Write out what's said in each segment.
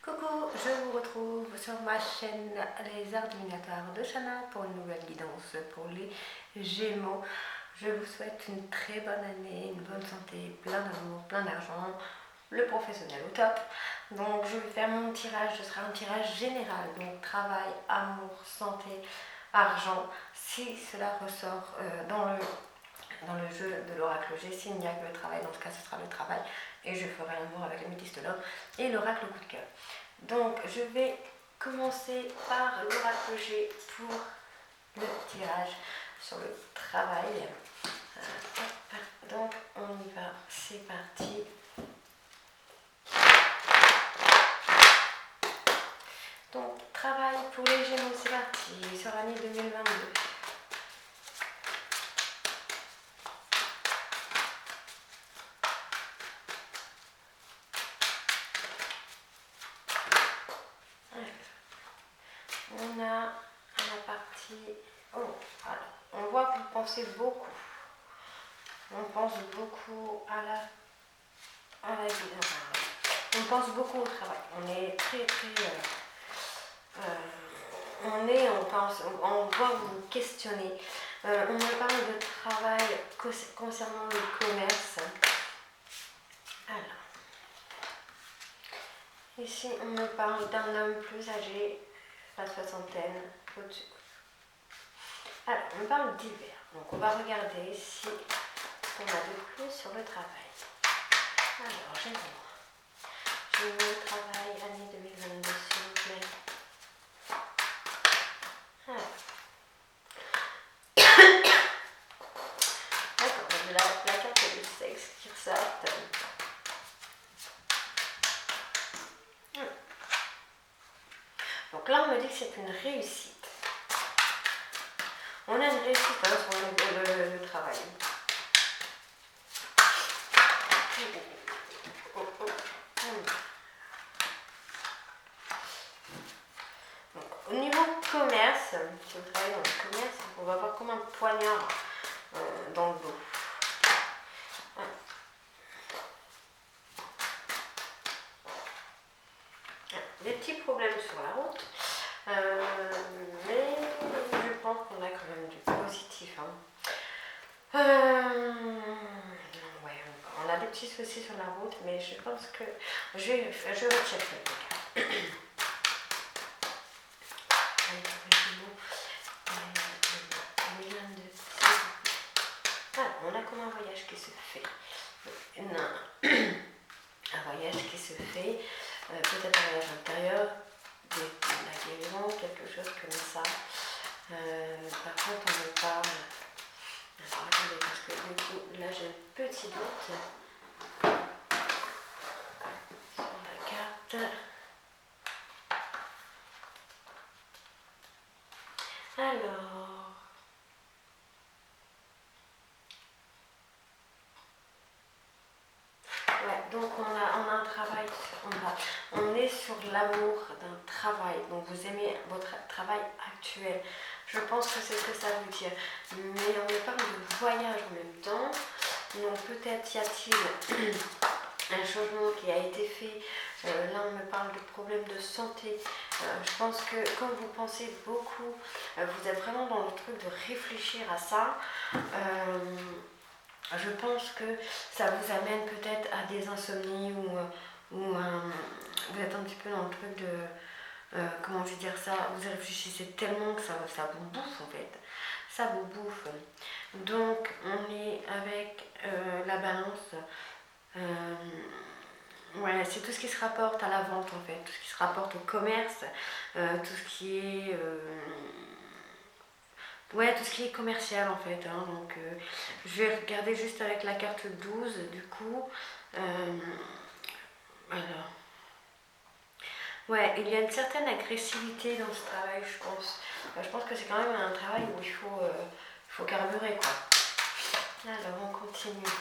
Coucou, je vous retrouve sur ma chaîne Les Arts Divinatoires de Shana pour une nouvelle guidance pour les Gémeaux. Je vous souhaite une très bonne année, une bonne santé, plein d'amour, plein d'argent, le professionnel au top. Donc je vais faire mon tirage, ce sera un tirage général, donc travail, amour, santé, argent. Si cela ressort dans le jeu de l'oracle G, s'il n'y a que le travail, dans ce cas ce sera le travail et je ferai l'amour avec le métis de l'homme et l'oracle coup de cœur. Donc je vais commencer par l'oracle G pour le tirage sur le travail. Donc on y va, c'est parti. Donc travail pour les Gémeaux, c'est parti sur l'année 2022. On a la partie... Oh, alors, on voit que vous pensez beaucoup. On pense beaucoup à la vie. On pense beaucoup au travail. On est très... on voit vous questionner. On me parle de travail concernant le commerce. Alors, ici, on me parle d'un homme plus âgé, la soixantaine, au-dessus. Alors, on me parle d'hiver. Donc, on va regarder si on a de plus sur le travail. Alors, j'ai le travail année 2022, s'il vous plaît. Alors. D'accord, la carte du sexe qui ressort. Donc là, on me dit que c'est une réussite. On a une réussite sur le travail. Donc, au niveau commerce, si vous travaillez dans le commerce, on va voir comme un poignard dans le dos. Des petits problèmes sur la route, mais je pense qu'on a quand même du positif. Ouais, on a des petits soucis sur la route, mais je pense que je rechecker. Voilà, on a comme un voyage qui se fait. Un voyage qui se fait. Peut-être un voyage intérieur, de la guérison, quelque chose comme ça. Par contre, on me parle. Alors attendez, parce que du coup, là j'ai un petit doute sur la carte. Alors. Ouais, donc on a un travail, on est sur l'amour d'un travail, donc vous aimez votre travail actuel. Je pense que c'est ce que ça veut dire. Mais on me parle de voyage en même temps, donc peut-être y a-t-il un changement qui a été fait. Là on me parle de problèmes de santé. Je pense que quand vous pensez beaucoup, vous êtes vraiment dans le truc de réfléchir à ça. Je pense que ça vous amène peut-être à des insomnies ou vous êtes un petit peu dans le truc de... comment je vais dire ça, vous réfléchissez tellement que ça vous bouffe en fait. Ça vous bouffe. Donc on est avec la balance. Ouais, c'est tout ce qui se rapporte à la vente en fait, tout ce qui se rapporte au commerce, tout ce qui est... ouais, tout ce qui est commercial en fait. Donc, je vais regarder juste avec la carte 12 du coup. Alors. Ouais, il y a une certaine agressivité dans ce travail, je pense. Je pense que c'est quand même un travail où il faut carburer quoi. Alors, on continue.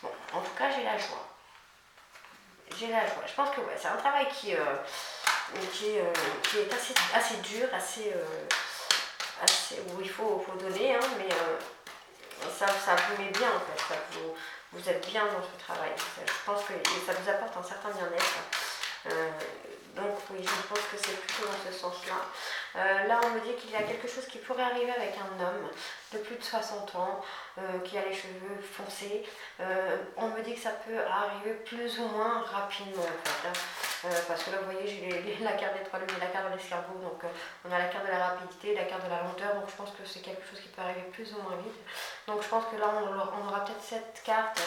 Bon, en tout cas, j'ai la joie. J'ai la joie. Je pense que ouais, c'est un travail qui est assez dur, assez où il faut donner, hein, mais ça vous met bien en fait, vous êtes bien dans ce travail. Je pense que ça vous apporte un certain bien-être. Donc oui, je pense que c'est plutôt dans ce sens-là. Là, on me dit qu'il y a quelque chose qui pourrait arriver avec un homme de plus de 60 ans, qui a les cheveux foncés. On me dit que ça peut arriver plus ou moins rapidement en fait. Parce que là, vous voyez, j'ai la carte des 3 lunes et la carte de l'escargot. Donc on a la carte de la rapidité, la carte de la lenteur. Donc je pense que c'est quelque chose qui peut arriver plus ou moins vite. Donc je pense que là, on aura peut-être cette carte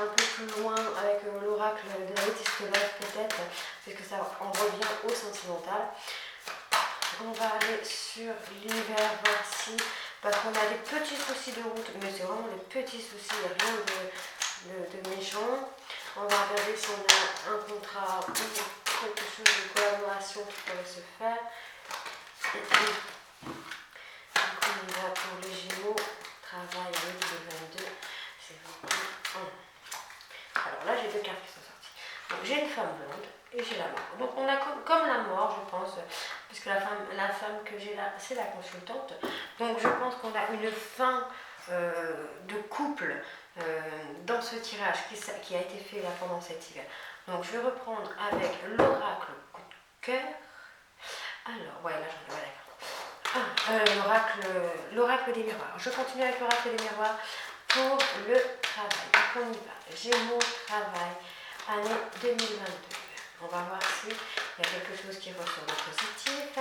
un peu plus loin avec l'oracle de la métistologue peut-être, puisque ça en revient au sentimental. On va aller sur l'hiver, voir si, parce qu'on a des petits soucis de route, mais c'est vraiment des petits soucis, rien de méchant. On va regarder si on a un contrat ou quelque chose de collaboration qui pourrait se faire. Donc on y va pour les Gémeaux, travail 2022, c'est beaucoup. Alors là j'ai deux cartes qui sont sorties. Donc j'ai une femme blonde et j'ai la mort. Donc on a comme la mort, je pense, puisque la femme que j'ai là, c'est la consultante. Donc je pense qu'on a une fin de couple dans ce tirage qui a été fait là pendant cet hiver. Donc je vais reprendre avec l'oracle coup de cœur. Alors, ouais, là j'en ai, ouais, d'accord. L'oracle des miroirs. Je continue avec l'oracle des miroirs pour le travail. Donc on y va. Gémeaux, travail, année 2022. On va voir s'il y a quelque chose qui ressort de positif.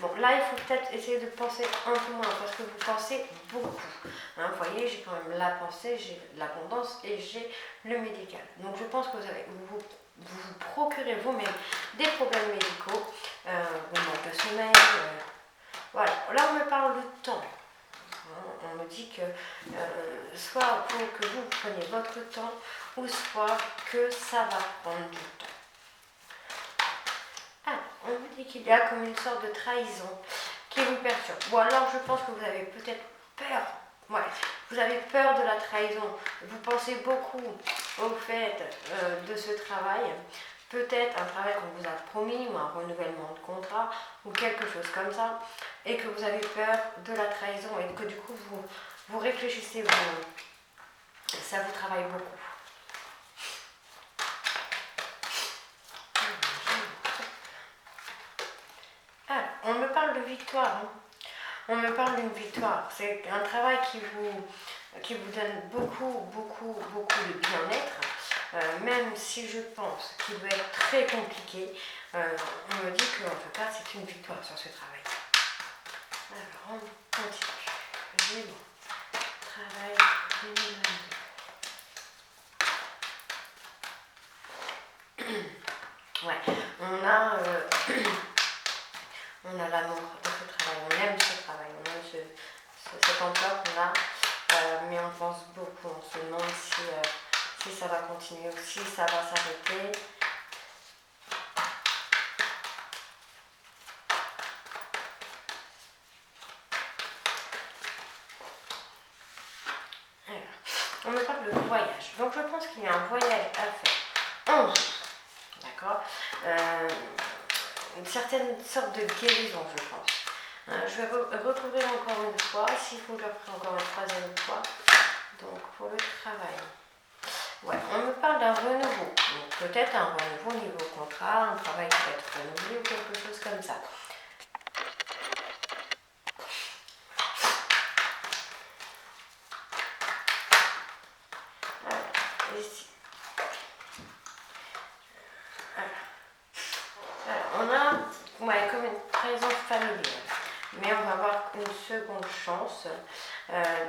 Bon, là, il faut peut-être essayer de penser un peu moins parce que vous pensez beaucoup. Hein, vous voyez, j'ai quand même la pensée, j'ai l'abondance et j'ai le médical. Donc, je pense que vous procurez vous-même des problèmes médicaux, vous manque de sommeil. Voilà, là, on me parle de temps. On me dit que soit pour que vous preniez votre temps ou soit que ça va prendre du temps. Ah, on me dit qu'il y a comme une sorte de trahison qui vous perturbe. Ou alors je pense que vous avez peut-être peur. Ouais, vous avez peur de la trahison. Vous pensez beaucoup au fait de ce travail. Peut-être un travail qu'on vous a promis ou un renouvellement de contrat ou quelque chose comme ça. Et que vous avez peur de la trahison et que du coup vous réfléchissez vraiment. Ça vous travaille beaucoup. Ah, on me parle de victoire. Hein. On me parle d'une victoire. C'est un travail qui vous donne beaucoup de bien-être. Même si je pense qu'il doit être très compliqué, on me dit qu'en tout cas c'est une victoire sur ce travail. Alors on continue. Gémeaux. Travail 2022. Ouais, on a l'amour de ce travail, on aime ce travail, on aime cet emploi qu'on a, mais on pense beaucoup, on se demande si ça va continuer ou si ça va s'arrêter. Alors, on me parle de voyage, donc je pense qu'il y a un voyage à faire en jour, d'accord, une certaine sorte de guérison, je pense. Je vais recouvrir encore une fois, s'il faut que je reprenne encore une troisième fois. Donc pour le travail. Ouais, on me parle d'un renouveau. Donc peut-être un renouveau niveau contrat, un travail qui va être renouvelé ou quelque chose comme ça. Alors, ici. Alors, on a comme une présence familiale. Mais on va avoir une seconde chance.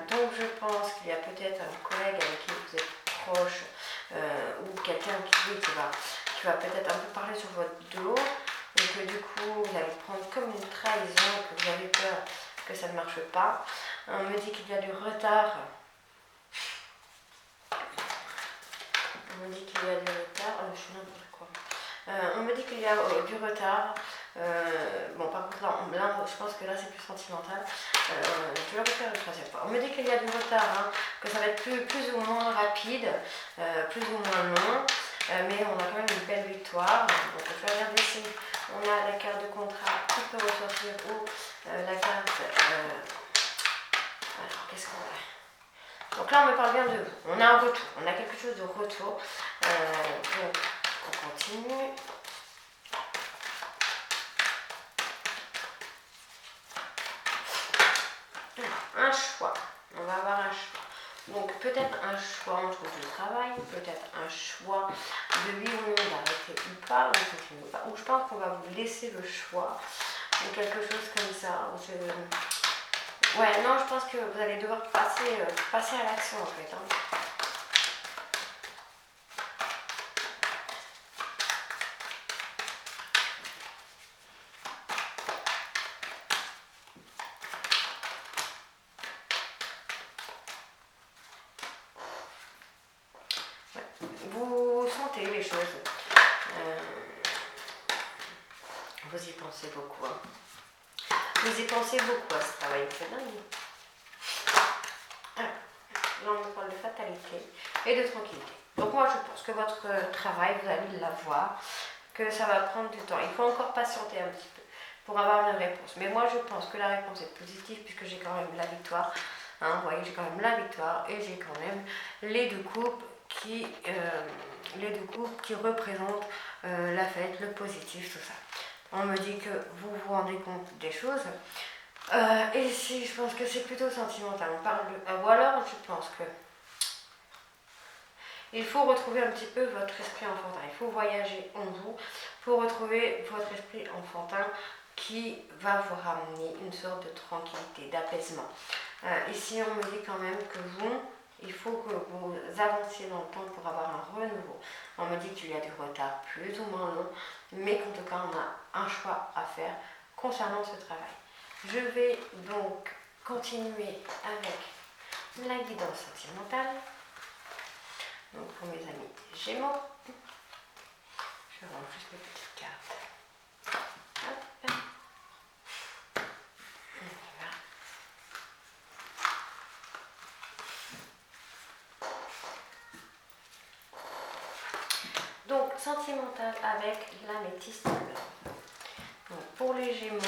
Donc je pense qu'il y a peut-être un collègue avec qui vous êtes proche ou quelqu'un qui va peut-être un peu parler sur votre dos et que du coup vous allez prendre comme une trahison, que vous avez peur que ça ne marche pas. On me dit qu'il y a du retard. On me dit qu'il y a du retard. Je suis n'importe quoi. On me dit qu'il y a du retard. Bon, par contre, là, je pense que là, c'est plus sentimental. Je vais refaire une troisième fois. On me dit qu'il y a du retard, hein, que ça va être plus ou moins rapide, plus ou moins long, mais on a quand même une belle victoire. Donc, je vais regarder si on a la carte de contrat qui peut ressortir ou la carte. Alors, qu'est-ce qu'on a? Donc là, on me parle bien de vous. On a un retour, on a quelque chose de retour. Donc, on continue. Un choix. On va avoir un choix. Donc peut-être un choix entre du travail, peut-être un choix de oui ou non d'arrêter ou pas, ou continuer ou pas. Ou je pense qu'on va vous laisser le choix, ou quelque chose comme ça. Ouais, non, je pense que vous allez devoir passer à l'action en fait. Hein. Vous sentez les choses. Vous y pensez beaucoup. Hein. Vous y pensez beaucoup à ce travail, c'est dingue. Alors, là, on me parle de fatalité et de tranquillité. Donc moi, je pense que votre travail, vous allez l'avoir, que ça va prendre du temps. Il faut encore patienter un petit peu pour avoir une réponse. Mais moi, je pense que la réponse est positive puisque j'ai quand même la victoire. Hein, vous voyez, j'ai quand même la victoire et j'ai quand même les deux coupes qui représentent la fête, le positif, tout ça. On me dit que vous vous rendez compte des choses. Et ici, je pense que c'est plutôt sentimental. On parle ou alors, je pense que il faut retrouver un petit peu votre esprit enfantin. Il faut voyager en vous pour retrouver votre esprit enfantin qui va vous ramener une sorte de tranquillité, d'apaisement. Ici, on me dit quand même que vous, il faut que vous avanciez dans le temps pour avoir un renouveau. On me dit qu'il y a du retard plus ou moins long, mais qu'en tout cas, on a un choix à faire concernant ce travail. Je vais donc continuer avec la guidance sentimentale. Donc pour mes amis Gémeaux, je rends juste mes petites cartes. Hop. On y va. Donc sentimental avec l'améthyste blanc. Donc pour les Gémeaux,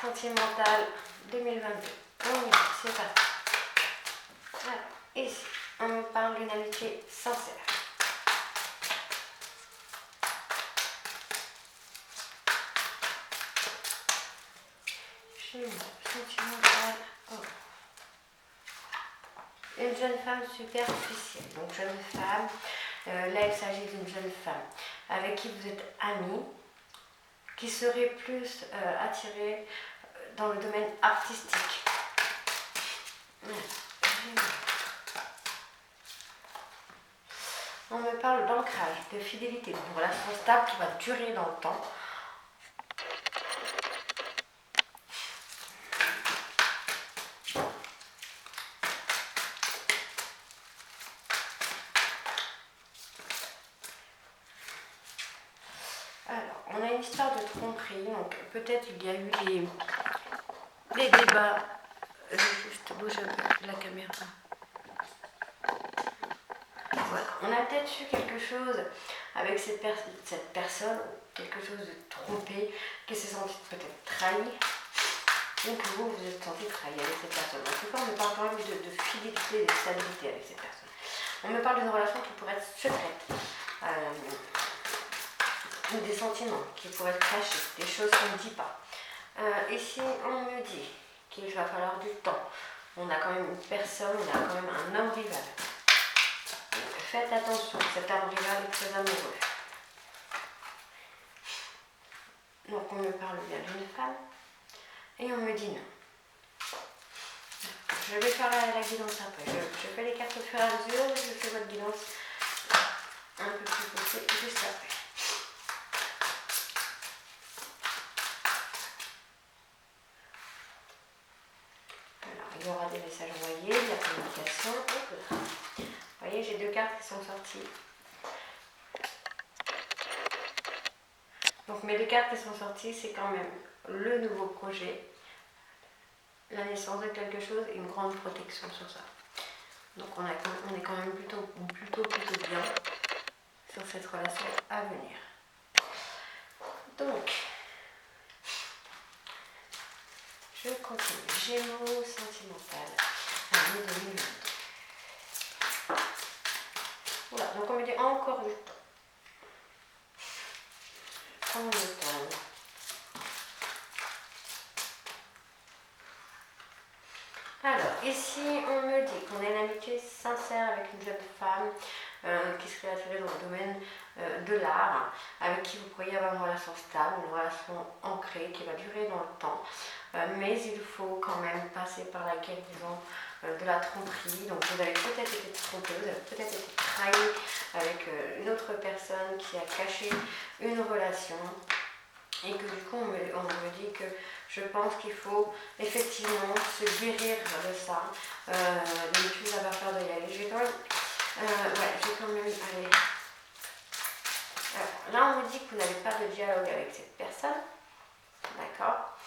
sentimental 2022. On y va, c'est parti. Alors, ici, on me parle d'une amitié sincère. Gémeaux, sentimental. Oh. Une jeune femme superficielle. Donc jeune femme, là il s'agit d'une jeune femme avec qui vous êtes amis, qui serait plus attirée dans le domaine artistique. On me parle d'ancrage, de fidélité, d'une relation stable qui va durer dans le temps. Alors, on a une histoire de tromperie, donc peut-être il y a eu des débats. Je vais juste bouger un peu la caméra. Voilà. On a peut-être eu quelque chose avec cette personne, quelque chose de trompé, qui s'est senti peut-être trahi, ou que vous vous êtes senti trahi avec cette personne. En tout cas, on me parle quand même de fidélité, de stabilité avec cette personne. On me parle d'une relation qui pourrait être secrète, des sentiments qui pourraient être cachés, des choses qu'on ne dit pas. Ici, on me dit qu'il va falloir du temps. On a quand même une personne, on a quand même un homme rival. Faites attention, cet homme rival est très amoureux. Donc on me parle bien d'une femme et on me dit non. Je vais faire la guidance après. Je fais les cartes au fur et à mesure, je fais votre guidance un peu plus poussée juste après. Alors, il y aura des messages envoyés, de la communication. Vous voyez, j'ai deux cartes qui sont sorties. Donc mes deux cartes qui sont sorties, c'est quand même le nouveau projet, la naissance de quelque chose et une grande protection sur ça. Donc on est quand même plutôt bien sur cette relation à venir. Donc, je continue. Gémeaux sentimental. Alors, janvier 2022. Voilà, donc on me dit encore du temps. Combien de temps? Alors, ici, on me dit qu'on a une amitié sincère avec une jeune femme qui serait attirée dans le domaine de l'art, avec qui vous pourriez avoir une relation stable, une relation ancrée qui va durer dans le temps. Mais il faut quand même passer par la guérison de la tromperie. Donc vous avez peut-être été trompé, vous avez peut-être été trahi avec une autre personne qui a caché une relation. Et que du coup on me dit que je pense qu'il faut effectivement se guérir de ça, de ne plus avoir peur de y aller. Je vais quand même, aller. Alors, là on me dit que vous n'avez pas de dialogue avec cette personne, d'accord.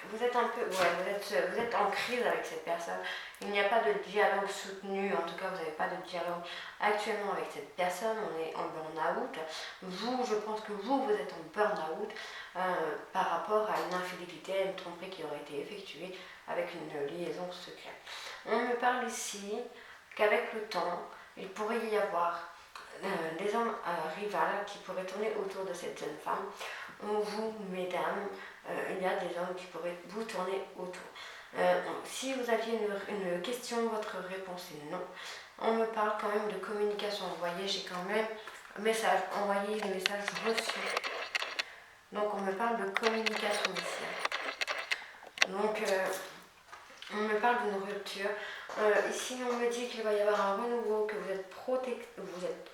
Vous êtes un peu, vous êtes en crise avec cette personne. Il n'y a pas de dialogue soutenu, en tout cas vous n'avez pas de dialogue actuellement avec cette personne. On est en burn-out. Vous, je pense que vous êtes en burn-out par rapport à une infidélité, à une tromperie qui aurait été effectuée avec une liaison secrète. On me parle ici qu'avec le temps, il pourrait y avoir des hommes rivales qui pourraient tourner autour de cette jeune femme. Vous, mesdames, il y a des hommes qui pourraient vous tourner autour. Si vous aviez une question, votre réponse est non. On me parle quand même de communication. Vous voyez, j'ai quand même un message envoyé, des messages reçus. Donc on me parle de communication ici. Donc on me parle d'une rupture. Ici on me dit qu'il va y avoir un renouveau, que vous êtes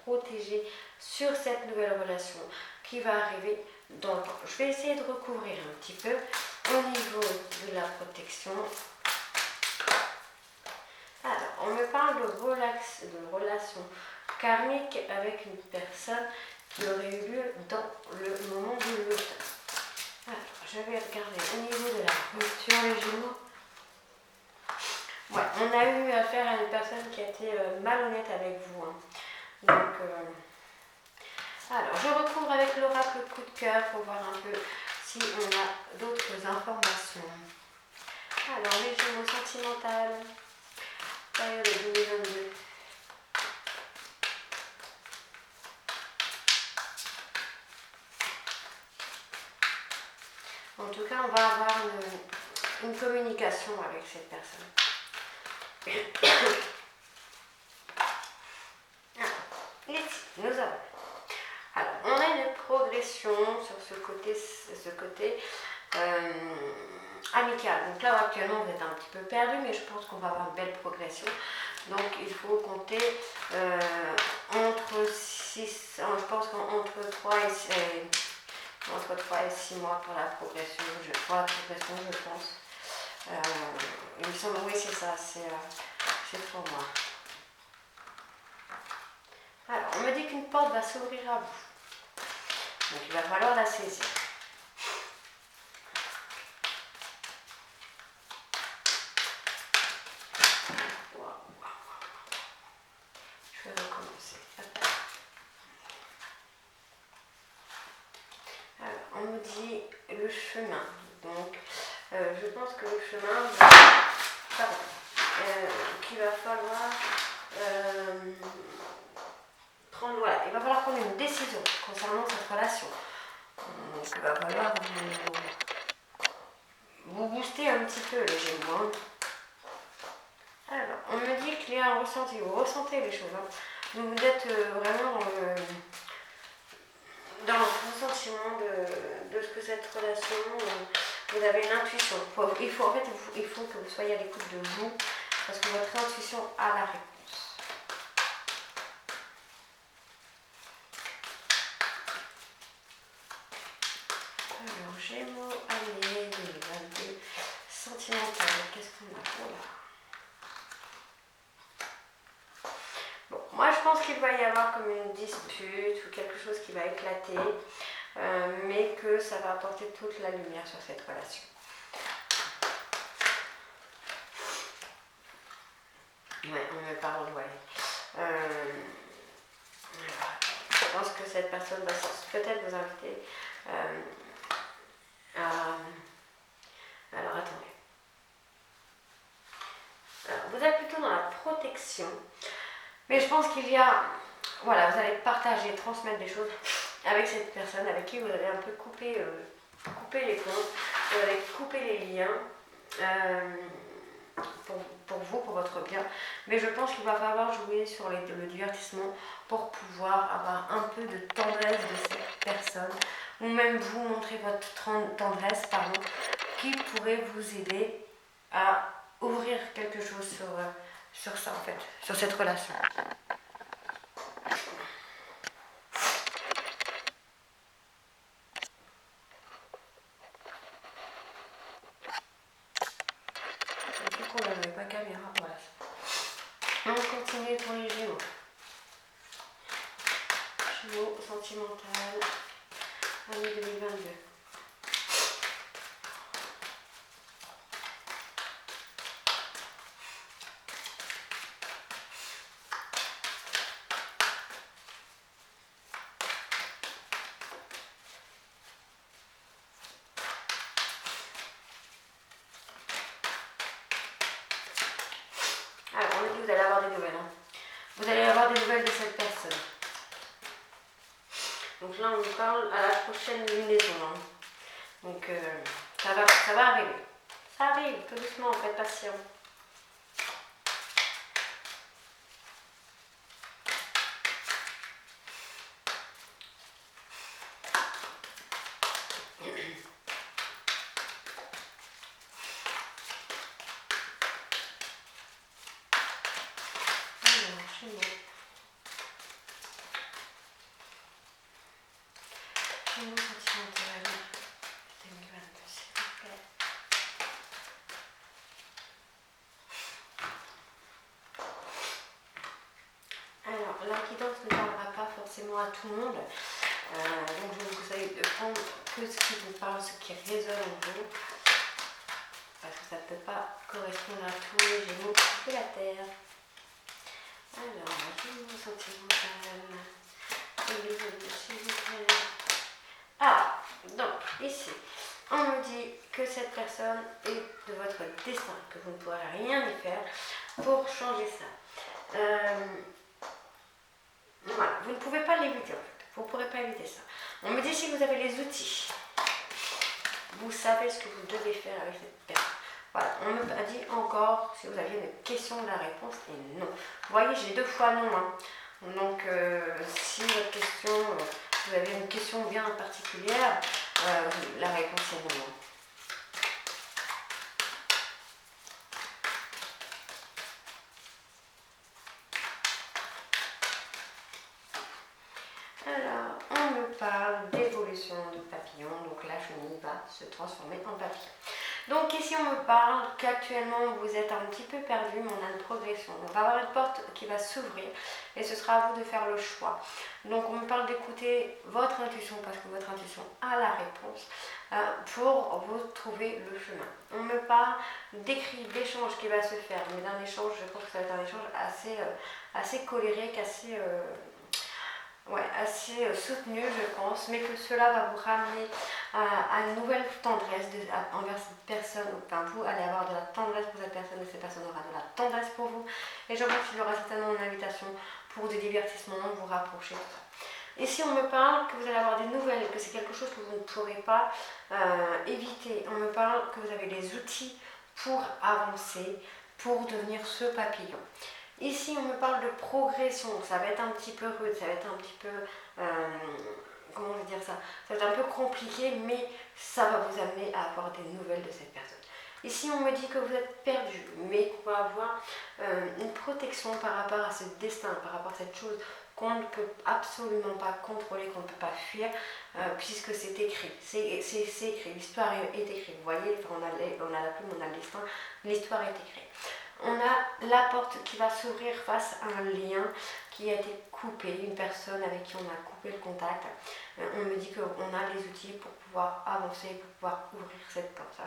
protégé sur cette nouvelle relation qui va arriver dans le temps. Je vais essayer de recouvrir un petit peu au niveau de la protection. Alors, on me parle de relation karmique avec une personne qui aurait eu lieu dans le moment du l'automne. Alors, je vais regarder au niveau de la rupture, les Gémeaux. Ouais, on a eu affaire à une personne qui a été malhonnête avec vous. Hein. Donc, alors, je recouvre avec l'oracle coup de cœur pour voir un peu si on a d'autres informations. Alors, les Gémeaux sentimentales, période 2022. En tout cas, on va avoir une communication avec cette personne. Ici, nous avons. Alors, on a une progression sur ce côté amical. Donc là, actuellement, vous êtes un petit peu perdu, mais je pense qu'on va avoir une belle progression. Donc, il faut compter entre 6, je pense qu'entre 3 et 6 mois pour la progression, je pense. Il me semble, oui, c'est ça, c'est pour moi. Alors, on me dit qu'une porte va s'ouvrir à vous. Donc, il va falloir la saisir. Je vais recommencer. Alors, on me dit le chemin. Donc, je pense que le chemin qu'il va falloir prendre, voilà, il va falloir prendre une décision concernant cette relation. Donc, il va falloir vous booster un petit peu les Gémeaux. Alors, on me dit qu'il y a un ressenti, vous ressentez les choses. Hein. Vous êtes vraiment dans le ressentiment de ce que cette relation, vous avez une intuition. Il faut que vous soyez à l'écoute de vous, parce que votre intuition a la réponse. Alors, Gémeaux, année 2022, sentimental, qu'est-ce qu'on a pour là? Bon, moi je pense qu'il va y avoir comme une dispute ou quelque chose qui va éclater, mais que ça va apporter toute la lumière sur cette relation. Ouais, on me parle, ouais. Je pense que cette personne va peut-être vous inviter à Alors attendez. Alors, vous êtes plutôt dans la protection, mais je pense qu'il y a, voilà, vous allez partager, transmettre des choses avec cette personne avec qui vous allez un peu couper les ponts, vous allez couper les liens pour vous, pour votre bien. Mais je pense qu'il va falloir jouer sur le divertissement pour pouvoir avoir un peu de tendresse de cette personne, ou même vous montrer votre tendresse, pardon, qui pourrait vous aider à ouvrir quelque chose sur ça en fait, sur cette relation. Du coup, on n'avait pas caméra, voilà. On continue pour les Gémeaux. Gémeaux sentimental, année 2022. Alors, on a dit que vous allez avoir des nouvelles. Vous allez avoir des nouvelles de cette personne. Donc là, on nous parle à la prochaine lunaison. Donc, ça va arriver. Ça arrive, tout doucement, faites patient. Gémeaux sentimental 2022, s'il vous plaît. Alors, la guidance ne parlera pas forcément à tout le monde. Donc, je vous conseille de prendre que ce qui vous parle, ce qui résonne en vous. Parce que ça ne peut pas correspondre à tous les Gémeaux de la Terre. Alors, Gémeaux sentimental. S'il vous plaît. Ah, donc, ici, on me dit que cette personne est de votre destin, que vous ne pourrez rien y faire pour changer ça. Voilà, vous ne pouvez pas l'éviter en fait, vous ne pourrez pas éviter ça. On me dit si vous avez les outils, vous savez ce que vous devez faire avec cette personne. Voilà, on me dit encore si vous aviez une question, la réponse est non. Vous voyez, j'ai 2 fois non. Donc, si votre question, vous avez une question bien particulière, la réponse est non. Alors, on me parle d'évolution de papillon, donc la chenille va se transformer en papillon. Donc ici on me parle qu'actuellement vous êtes un petit peu perdu, mais on a une progression. On va avoir une porte qui va s'ouvrir et ce sera à vous de faire le choix. Donc on me parle d'écouter votre intuition parce que votre intuition a la réponse pour vous trouver le chemin. On me parle d'écrit, d'échange qui va se faire, mais d'un échange, je pense que ça va être un échange assez colérique, assez soutenu, je pense, mais que cela va vous ramener à une nouvelle tendresse envers cette personne. Enfin, vous allez avoir de la tendresse pour cette personne et cette personne aura de la tendresse pour vous. Et je pense qu'il y aura certainement une invitation pour des divertissements, vous rapprocher, tout ça. Ici, on me parle que vous allez avoir des nouvelles, que c'est quelque chose que vous ne pourrez pas éviter. On me parle que vous avez les outils pour avancer, pour devenir ce papillon. Ici, on me parle de progression, ça va être un petit peu rude, ça va être un petit peu, comment je vais dire ça, ça va être un peu compliqué, mais ça va vous amener à avoir des nouvelles de cette personne. Ici, on me dit que vous êtes perdu, mais qu'on va avoir une protection par rapport à ce destin, par rapport à cette chose qu'on ne peut absolument pas contrôler, qu'on ne peut pas fuir, puisque c'est écrit. C'est écrit, l'histoire est écrite. Vous voyez, on a la plume, on a le destin, l'histoire est écrite. on a la porte qui va s'ouvrir face à un lien qui a été coupé, une personne avec qui on a coupé le contact. On me dit qu'on a les outils pour pouvoir avancer, pour pouvoir ouvrir cette porte.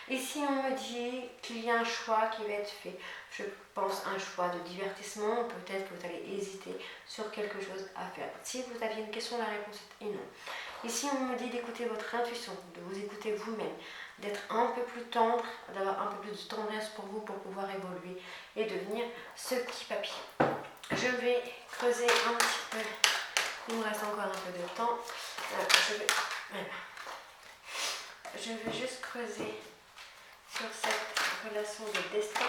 Ici, on me dit qu'il y a un choix qui va être fait. Je pense un choix de divertissement. Peut-être que vous allez hésiter sur quelque chose à faire. Si vous aviez une question, la réponse est non. Ici, on me dit d'écouter votre intuition, de vous écouter vous-même, d'être un peu plus tendre, d'avoir un peu plus de tendresse pour vous pour pouvoir évoluer et devenir ce petit papillon. Je vais creuser un petit peu. Il me reste encore un peu de temps. Je vais juste creuser sur cette relation de destin.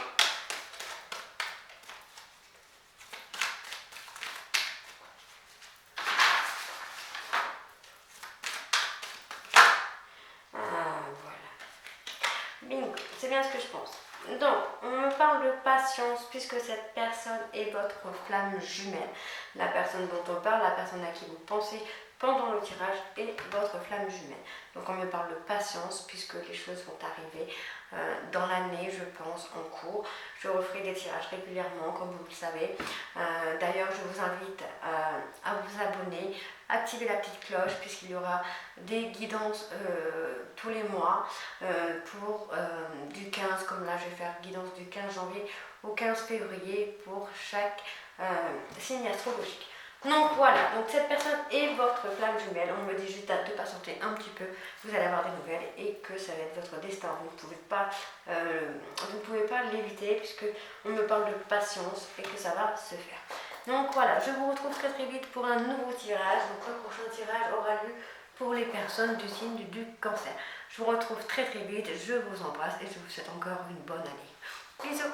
Bingo, c'est bien ce que je pense. Donc, on me parle de patience puisque cette personne est votre flamme jumelle. La personne dont on parle, la personne à qui vous pensez pendant le tirage est votre flamme jumelle. Donc, on me parle de patience puisque les choses vont arriver dans l'année, je pense, en cours. Je referai des tirages régulièrement, comme vous le savez. D'ailleurs, je vous invite à vous abonner, activer la petite cloche puisqu'il y aura des guidances tous les mois pour du 15, comme là je vais faire guidance du 15 janvier au 15 février pour chaque signe astrologique. Donc voilà, donc cette personne est votre flamme jumelle. On me dit juste de patienter un petit peu, vous allez avoir des nouvelles et que ça va être votre destin. Vous ne pouvez pas l'éviter puisque on me parle de patience et que ça va se faire. Donc voilà, je vous retrouve très très vite pour un nouveau tirage. Donc le prochain tirage aura lieu pour les personnes du signe du Cancer. Je vous retrouve très très vite, je vous embrasse et je vous souhaite encore une bonne année. Bisous.